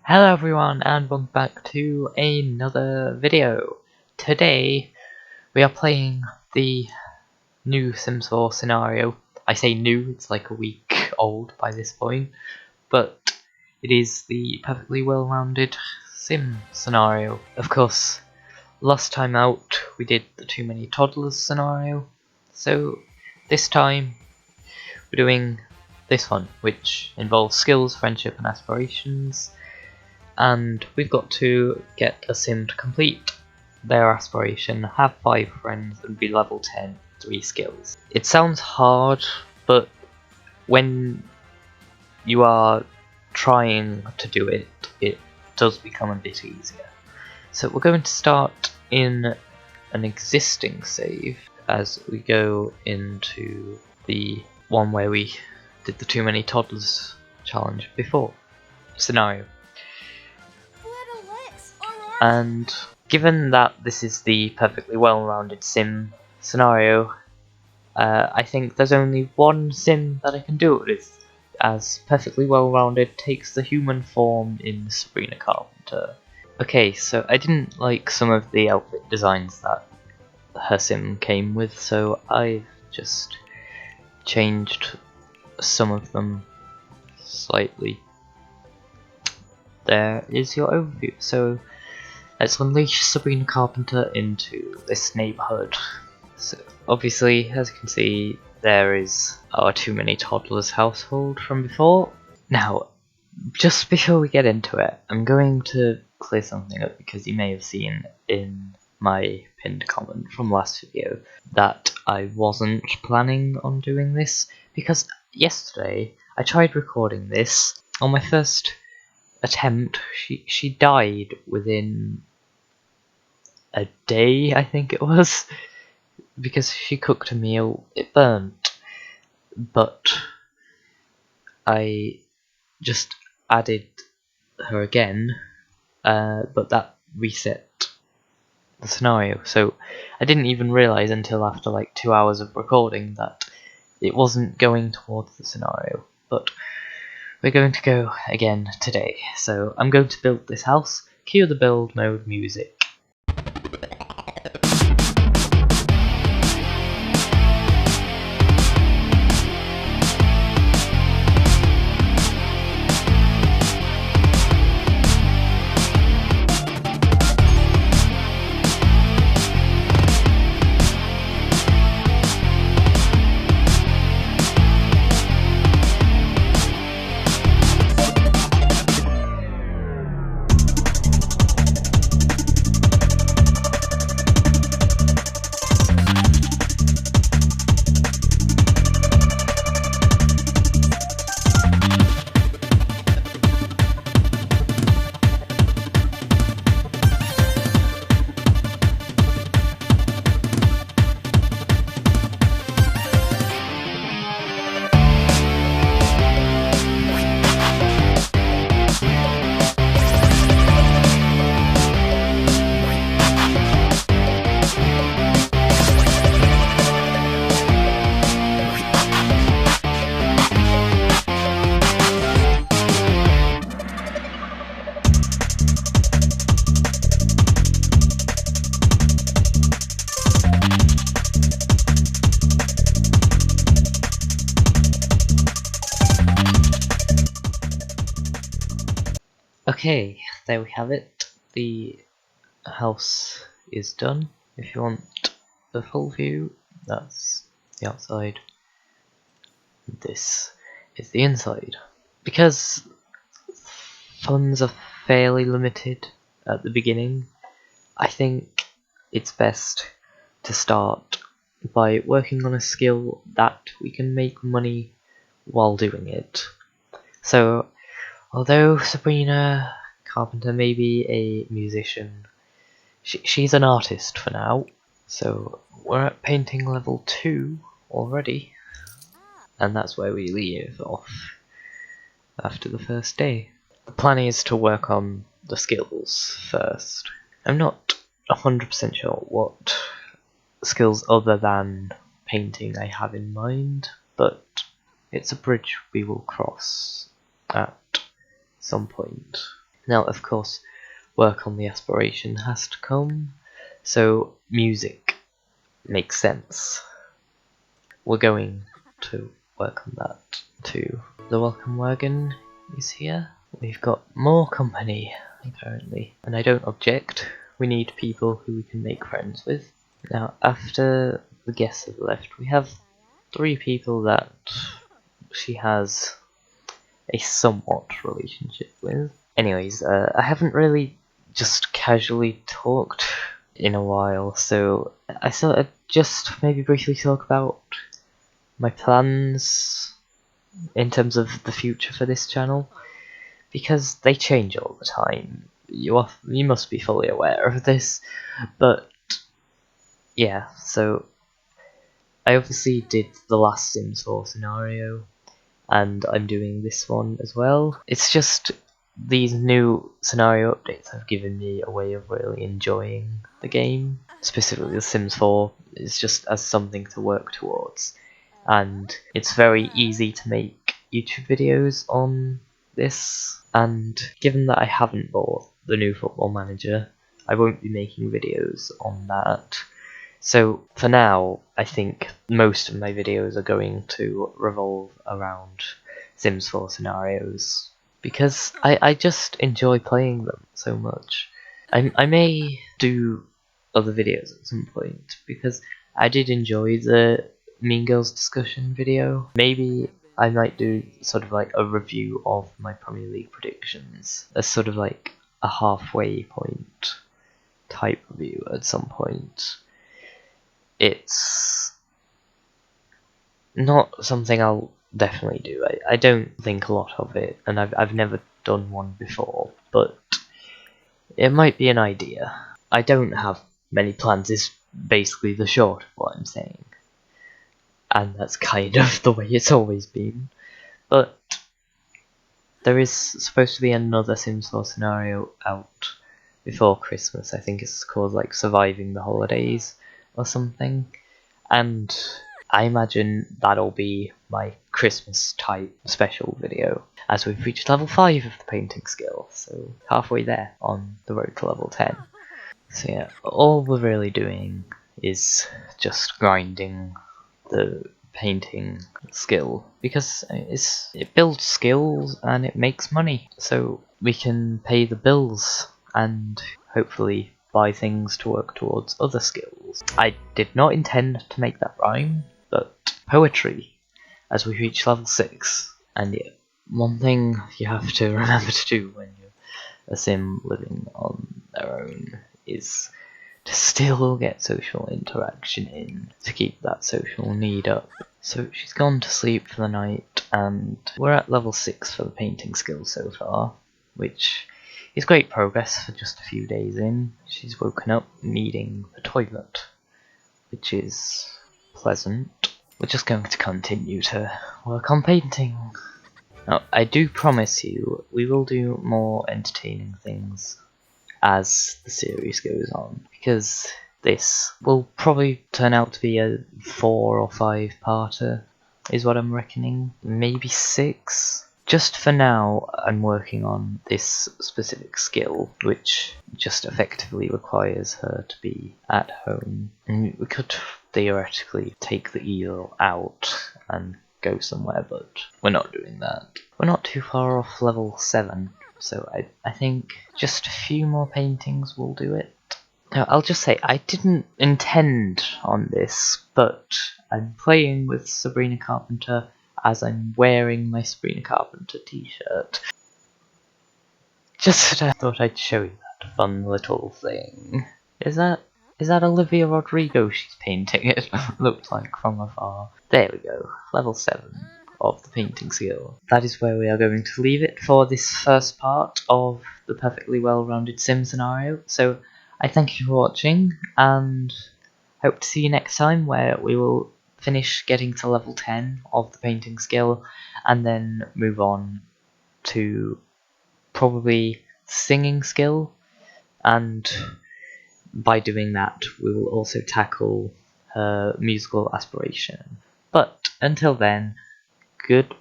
Hello everyone and welcome back to another video. Today we are playing the new Sims 4 scenario. I say new, it's like a week old by this point, but it is the perfectly well-rounded Sim scenario. Of course, last time out we did the Too Many Toddlers scenario, so this time we're doing this one, which involves skills, friendship and aspirations. And we've got to get a sim to complete their aspiration, have 5 friends and be level 10, 3 skills. It sounds hard, but when you are trying to do it, it does become a bit easier. So we're going to start in an existing save as we go into the one where we did the Too Many Toddlers challenge before scenario. And given that this is the perfectly well-rounded sim scenario, I think there's only one sim that I can do it with, as perfectly well-rounded takes the human form in Sabrina Carpenter. Okay, so I didn't like some of the outfit designs that her sim came with, so I've just changed some of them slightly. There is your overview. So let's unleash Sabrina Carpenter into this neighbourhood. So obviously, as you can see, there is our Too Many Toddlers household from before. Now, just before we get into it, I'm going to clear something up because you may have seen in my pinned comment from last video that I wasn't planning on doing this, because yesterday I tried recording this. On my first attempt, she died within a day, I think it was, because she cooked a meal, it burnt, but I just added her again, but that reset the scenario, so I didn't even realise until after like 2 hours of recording that it wasn't going towards the scenario, but we're going to go again today. So I'm going to build this house, cue the build mode music. Okay, there we have it. The house is done. If you want the full view, that's the outside. This is the inside. Because funds are fairly limited at the beginning, I think it's best to start by working on a skill that we can make money while doing it. So, although Sabrina Carpenter may be a musician, she's an artist for now. So we're at painting level 2 already, and that's where we leave off after the first day. The plan is to work on the skills first. I'm not 100% sure what skills other than painting I have in mind, but it's a bridge we will cross at some point. Now, of course, work on the aspiration has to come, so music makes sense. We're going to work on that too. The welcome wagon is here. We've got more company, apparently, and I don't object. We need people who we can make friends with. Now, after the guests have left, we have 3 people that she has a somewhat relationship with. Anyways, I haven't really just casually talked in a while, so I thought I'd just maybe briefly talk about my plans in terms of the future for this channel, because they change all the time. You must be fully aware of this, but yeah, so I obviously did the last Sims 4 scenario, and I'm doing this one as well. It's just these new scenario updates have given me a way of really enjoying the game, specifically The Sims 4. It's just as something to work towards, and it's very easy to make YouTube videos on this, and given that I haven't bought the new Football Manager, I won't be making videos on that. So for now, I think most of my videos are going to revolve around Sims 4 scenarios, because I just enjoy playing them so much. I may do other videos at some point, because I did enjoy the Mean Girls discussion video. Maybe I might do sort of like a review of my Premier League predictions, as sort of like a halfway point type review at some point. It's not something I'll definitely do. I don't think a lot of it, and I've never done one before, but it might be an idea. I don't have many plans is basically the short of what I'm saying, and that's kind of the way it's always been. But there is supposed to be another Sims 4 scenario out before Christmas. I think it's called like Surviving the Holidays or something, and I imagine that'll be my Christmas type special video, as we've reached level 5 of the painting skill, so halfway there on the road to level 10. So yeah, all we're really doing is just grinding the painting skill, because it builds skills and it makes money, so we can pay the bills and hopefully buy things to work towards other skills. I did not intend to make that rhyme, but poetry, as we reach level 6. And yeah, one thing you have to remember to do when you're a sim living on their own is to still get social interaction in, to keep that social need up. So she's gone to sleep for the night, and we're at level 6 for the painting skill so far, which is great progress for just a few days in. She's woken up needing the toilet, which is pleasant. We're just going to continue to work on painting. Now, I do promise you, we will do more entertaining things as the series goes on, because this will probably turn out to be a 4 or 5 parter, is what I'm reckoning. Maybe 6. Just for now, I'm working on this specific skill, which just effectively requires her to be at home. And we could theoretically take the eel out and go somewhere, but we're not doing that. We're not too far off level 7, so I think just a few more paintings will do it. Now, I'll just say, I didn't intend on this, but I'm playing with Sabrina Carpenter as I'm wearing my Sabrina Carpenter t-shirt. Just thought I'd show you that fun little thing. Is that Olivia Rodrigo she's painting? It looked like from afar. There we go, level 7 of the painting skill. That is where we are going to leave it for this first part of the perfectly well-rounded sim scenario. So I thank you for watching, and hope to see you next time, where we will finish getting to level 10 of the painting skill, and then move on to probably singing skill, and by doing that we will also tackle her musical aspiration. But until then, goodbye.